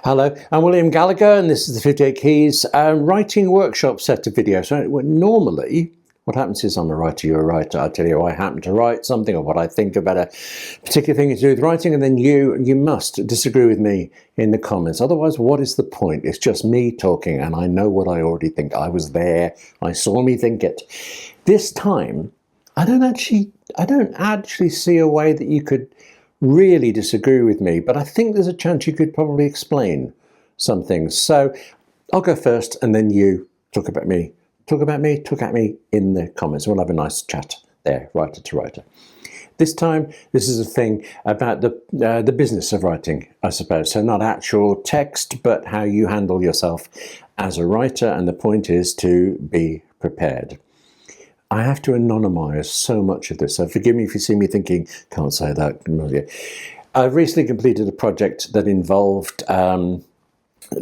Hello, I'm William Gallagher, and this is the 58 Keys writing workshop set of videos. So normally, what happens is I'm a writer, you're a writer. I tell you I happen to write something or what I think about a particular thing to do with writing, and then you must disagree with me in the comments. Otherwise, what is the point? It's just me talking, and I know what I already think. I was there. I saw me think it. This time, I don't actually see a way that you could really disagree with me, but I think there's a chance you could probably explain some things. So I'll go first, and then you talk at me in the comments. We'll have a nice chat there, writer to writer. This time, this is a thing about the business of writing, I suppose. So not actual text, but how you handle yourself as a writer, and the point is to be prepared. I have to anonymise so much of this, so forgive me if you see me thinking, can't say that. I've recently completed a project that involved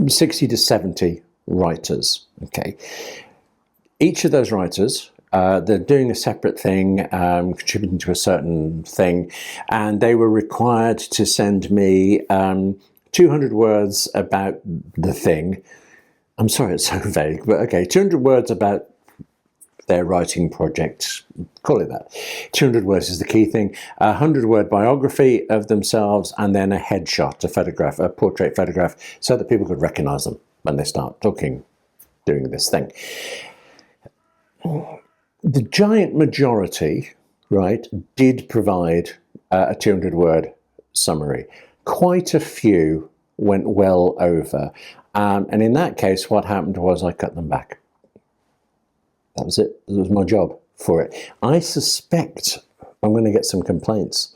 60 to 70 writers. Okay, each of those writers, they're doing a separate thing, contributing to a certain thing, and they were required to send me 200 words about the thing. I'm sorry it's so vague, but okay, 200 words about their writing project, call it that. 200 words is the key thing. 100-word biography of themselves, and then a headshot, a photograph, a portrait photograph, so that people could recognize them when they start talking, doing this thing. The giant majority, right, did provide a 200-word summary. Quite a few went well over. And in that case, what happened was I cut them back. That was it. That was my job for it. I suspect I'm going to get some complaints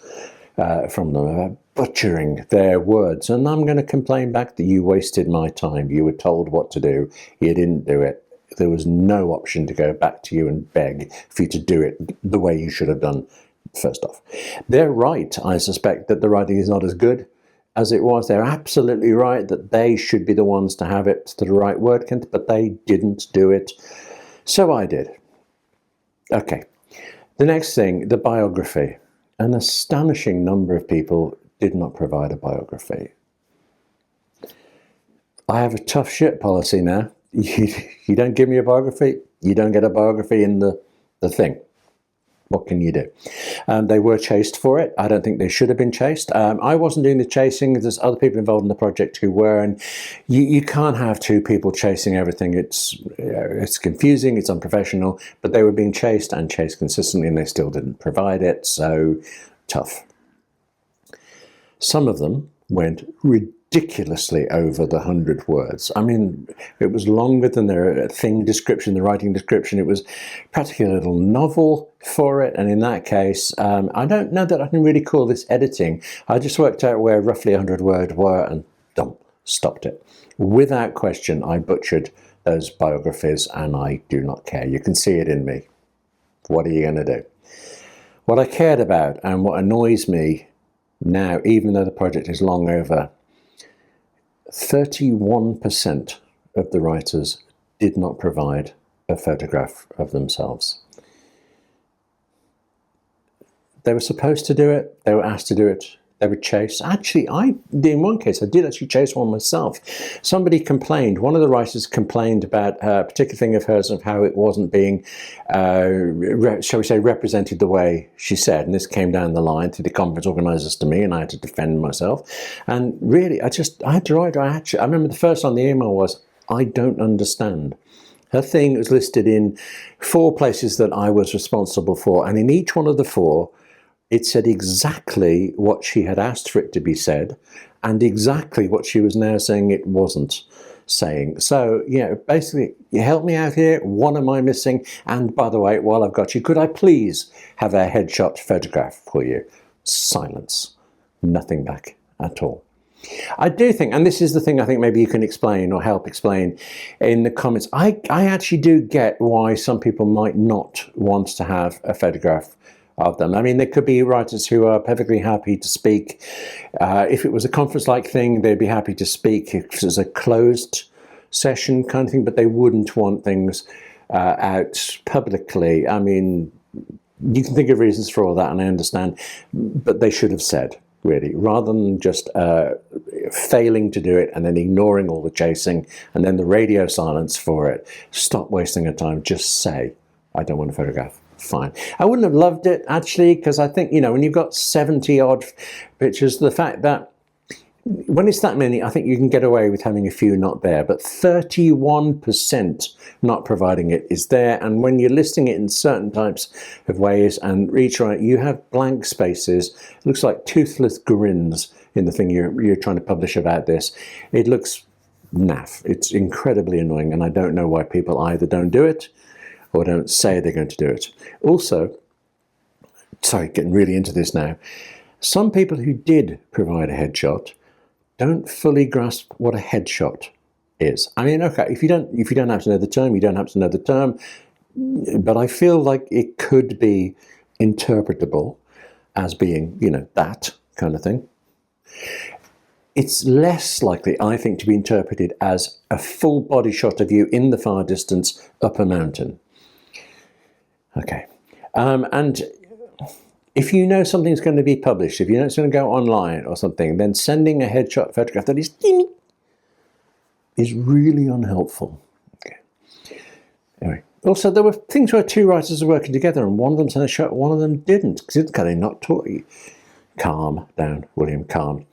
from them about butchering their words. And I'm going to complain back that you wasted my time. You were told what to do. You didn't do it. There was no option to go back to you and beg for you to do it the way you should have done first off. They're right, I suspect, that the writing is not as good as it was. They're absolutely right that they should be the ones to have it to the right word count, but they didn't do it. So I did. Okay, the next thing, the biography. An astonishing number of people did not provide a biography. I have a tough shit policy now. You don't give me a biography, you don't get a biography in the thing. What can you do? They were chased for it. I don't think they should have been chased. I wasn't doing the chasing. There's other people involved in the project who were, and you can't have two people chasing everything. It's confusing, it's unprofessional, but they were being chased and chased consistently, and they still didn't provide it, so tough. Some of them went ridiculously over the 100 words. I mean, it was longer than their thing description, the writing description. It was practically a little novel for it. And in that case, I don't know that I can really call this editing. I just worked out where roughly 100 words were and stopped it. Without question, I butchered those biographies, and I do not care. You can see it in me. What are you going to do? What I cared about, and what annoys me now, even though the project is long over, 31% of the writers did not provide a photograph of themselves. They were supposed to do it. They were asked to do it. They were chased. Actually, in one case, I did actually chase one myself. Somebody complained. One of the writers complained about a particular thing of hers, of how it wasn't being, shall we say, represented the way she said. And this came down the line through the conference organisers to me, and I had to defend myself. And really, I had to write. I remember the first on the email was, I don't understand. Her thing was listed in 4 places that I was responsible for, and in each one of the 4, it said exactly what she had asked for it to be said, and exactly what she was now saying it wasn't saying. So, basically, you help me out here. What am I missing? And by the way, while I've got you, could I please have a headshot photograph for you? Silence. Nothing back at all. I do think, and this is the thing I think maybe you can explain or help explain in the comments, I actually do get why some people might not want to have a photograph of them. I mean, there could be writers who are perfectly happy to speak. If it was a conference-like thing, they'd be happy to speak if it was a closed session kind of thing, but they wouldn't want things out publicly. I mean, you can think of reasons for all that, and I understand, but they should have said. really, rather than just failing to do it and then ignoring all the chasing and then the radio silence for it. Stop wasting your time. Just say, I don't want to photograph. Fine. I wouldn't have loved it, actually, because I think, when you've got 70 odd pictures, the fact that when it's that many, I think you can get away with having a few not there, but 31% not providing it is there. And when you're listing it in certain types of ways and each right, you have blank spaces. It looks like toothless grins in the thing you're trying to publish about this. It looks naff. It's incredibly annoying, and I don't know why people either don't do it or don't say they're going to do it. Also, sorry, getting really into this now, some people who did provide a headshot don't fully grasp what a headshot is. I mean, okay, if you don't have to know the term, you don't have to know the term, but I feel like it could be interpretable as being, that kind of thing. It's less likely, I think, to be interpreted as a full body shot of you in the far distance up a mountain. Okay. And if you know something's going to be published, if you know it's going to go online or something, then sending a headshot photograph that is teeny is really unhelpful. Okay. Anyway, also there were things where two writers were working together and one of them sent a shot, one of them didn't, because it's kind of not taught you. Calm down, William, calm.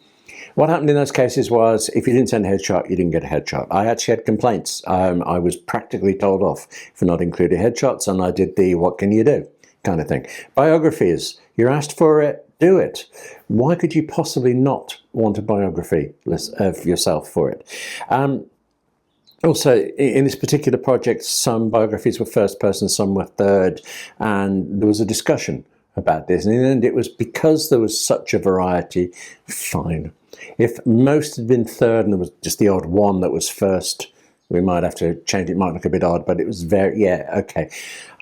What happened in those cases was, if you didn't send a headshot, you didn't get a headshot. I actually had complaints. I was practically told off for not including headshots, and I did the what can you do kind of thing. Biographies, you're asked for it, do it. Why could you possibly not want a biography of yourself for it? Also, in this particular project, some biographies were first person, some were third, and there was a discussion about this. And in the end, it was because there was such a variety, fine. If most had been third and there was just the odd one that was first, we might have to change it. It might look a bit odd, but it was okay.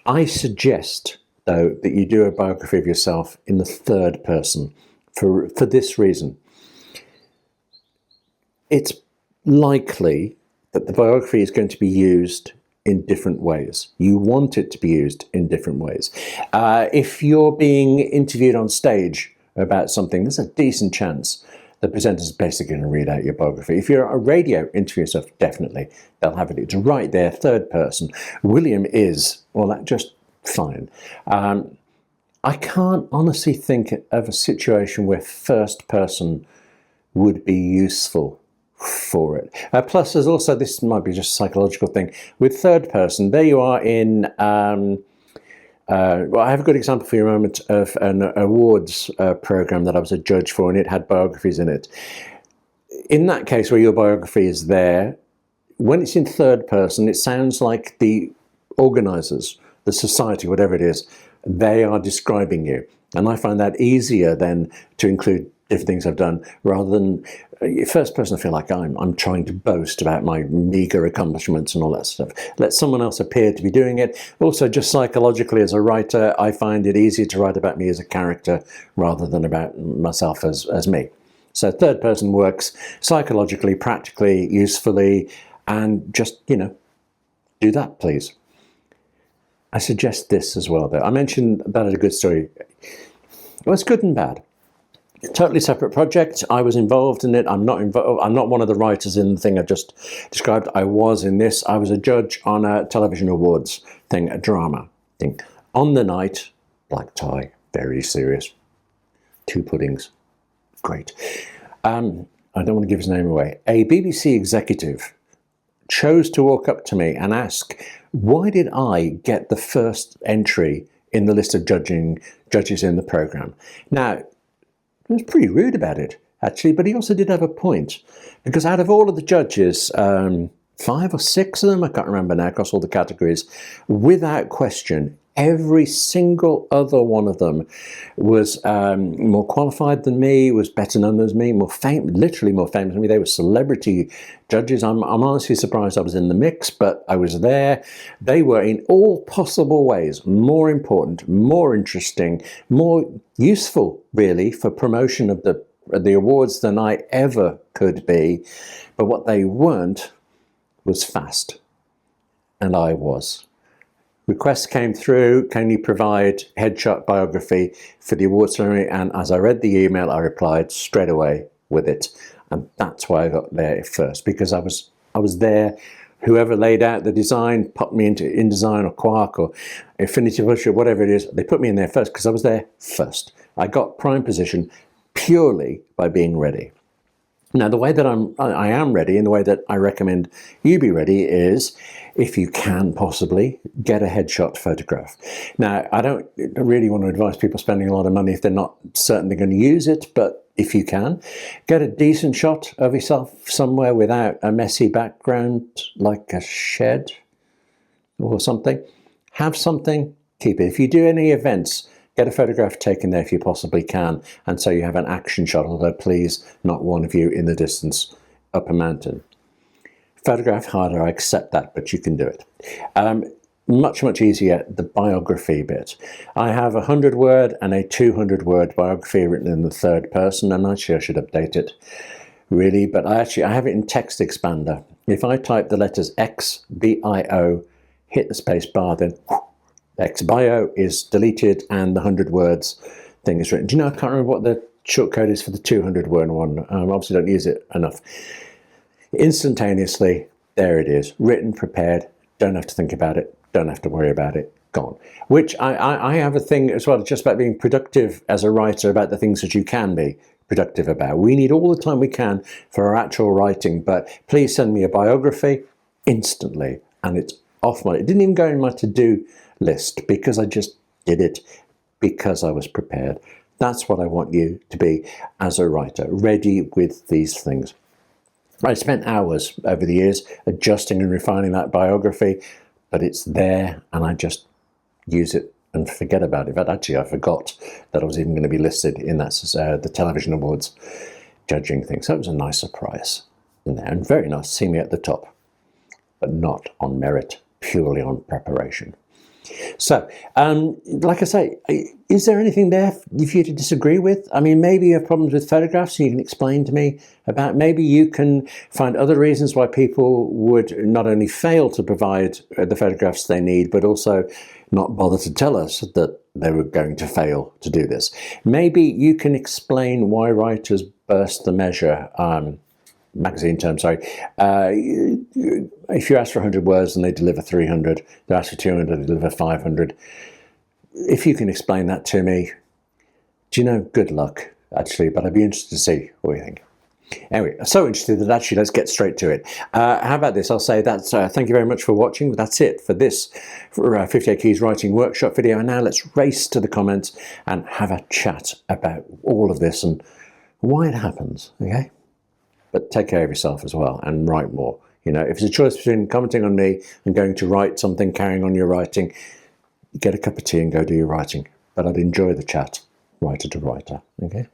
I suggest, though, that you do a biography of yourself in the third person for this reason. It's likely that the biography is going to be used in different ways. You want it to be used in different ways. If you're being interviewed on stage about something, there's a decent chance the presenter's basically going to read out your biography. If you're a radio interview stuff, definitely they'll have it. It's right there, third person. William is, well, that just fine. I can't honestly think of a situation where first person would be useful for it. Plus, there's also, this might be just a psychological thing, with third person, there you are in, well, I have a good example for you a moment of an awards program that I was a judge for, and it had biographies in it. In that case where your biography is there, when it's in third person, it sounds like the organisers, the society, whatever it is, they are describing you. And I find that easier then to include different things I've done, rather than first person. I feel like I'm trying to boast about my meager accomplishments and all that stuff. Let someone else appear to be doing it. Also, just psychologically as a writer, I find it easier to write about me as a character rather than about myself as me. So third person works psychologically, practically, usefully, and just, do that, please. I suggest this as well, though. I mentioned that as a good story. Well, it's good and bad. Totally separate project. I was involved in it. I'm not one of the writers in the thing I just described. I was in this. I was a judge on a television awards thing, a drama thing. On the night, black tie, very serious. 2 puddings. Great. I don't want to give his name away. A BBC executive chose to walk up to me and ask, why did I get the first entry in the list of judges in the programme? Now, he was pretty rude about it, actually, but he also did have a point, because out of all of the judges, 5 or 6 of them, I can't remember now, across all the categories, without question, every single other one of them was more qualified than me, was better known than me, literally more famous than me. They were celebrity judges. I'm honestly surprised I was in the mix, but I was there. They were in all possible ways more important, more interesting, more useful, really, for promotion of the awards than I ever could be. But what they weren't was fast. And I was. requests came through, can you provide headshot biography for the award ceremony? And as I read the email, I replied straight away with it. And that's why I got there first, because I was there. Whoever laid out the design, popped me into InDesign or Quark or Affinity Publisher, whatever it is, they put me in there first because I was there first. I got prime position purely by being ready. Now, the way that I am ready, and the way that I recommend you be ready, is if you can possibly get a headshot photograph. Now, I don't really want to advise people spending a lot of money if they're not certain they're going to use it, but if you can, get a decent shot of yourself somewhere without a messy background, like a shed or something. Have something, keep it. If you do any events, get a photograph taken there if you possibly can, and so you have an action shot, although please, not one of you in the distance up a mountain. Photograph harder, I accept that, but you can do it. Much, much easier, the biography bit. I have a 100-word and a 200-word biography written in the third person, and actually I should update it, really, but I have it in Text Expander. If I type the letters X, B-I-O, hit the space bar, then X-bio is deleted and the 100 words thing is written. Do you know, I can't remember what the shortcode is for the 200-word one. Obviously don't use it enough. Instantaneously, there it is, written, prepared, don't have to think about it, don't have to worry about it, gone. Which I have a thing as well, just about being productive as a writer, about the things that you can be productive about. We need all the time we can for our actual writing, but please send me a biography instantly, and it's off my, it didn't even go in my to-do list because I just did it because I was prepared. That's what I want you to be as a writer, ready with these things. I spent hours over the years adjusting and refining that biography, but it's there and I just use it and forget about it. But actually I forgot that I was even going to be listed in that the Television Awards judging thing. So it was a nice surprise in there, and very nice to see me at the top, but not on merit, purely on preparation. So, like I say, is there anything there for you to disagree with? I mean, maybe you have problems with photographs and you can explain to me about, maybe you can find other reasons why people would not only fail to provide the photographs they need, but also not bother to tell us that they were going to fail to do this. Maybe you can explain why writers burst the measure, magazine term, sorry. If you ask for 100 words and they deliver 300, they ask for 200, they deliver 500. If you can explain that to me, do you know, good luck, actually, but I'd be interested to see what you think. Anyway, I'm so interested that actually let's get straight to it. How about this? I'll say that's, thank you very much for watching. That's it for this 58 Keys Writing Workshop video. And now let's race to the comments and have a chat about all of this and why it happens, okay? But take care of yourself as well and write more. You know, if it's a choice between commenting on me and going to write something, carrying on your writing, get a cup of tea and go do your writing. But I'd enjoy the chat, writer to writer, okay?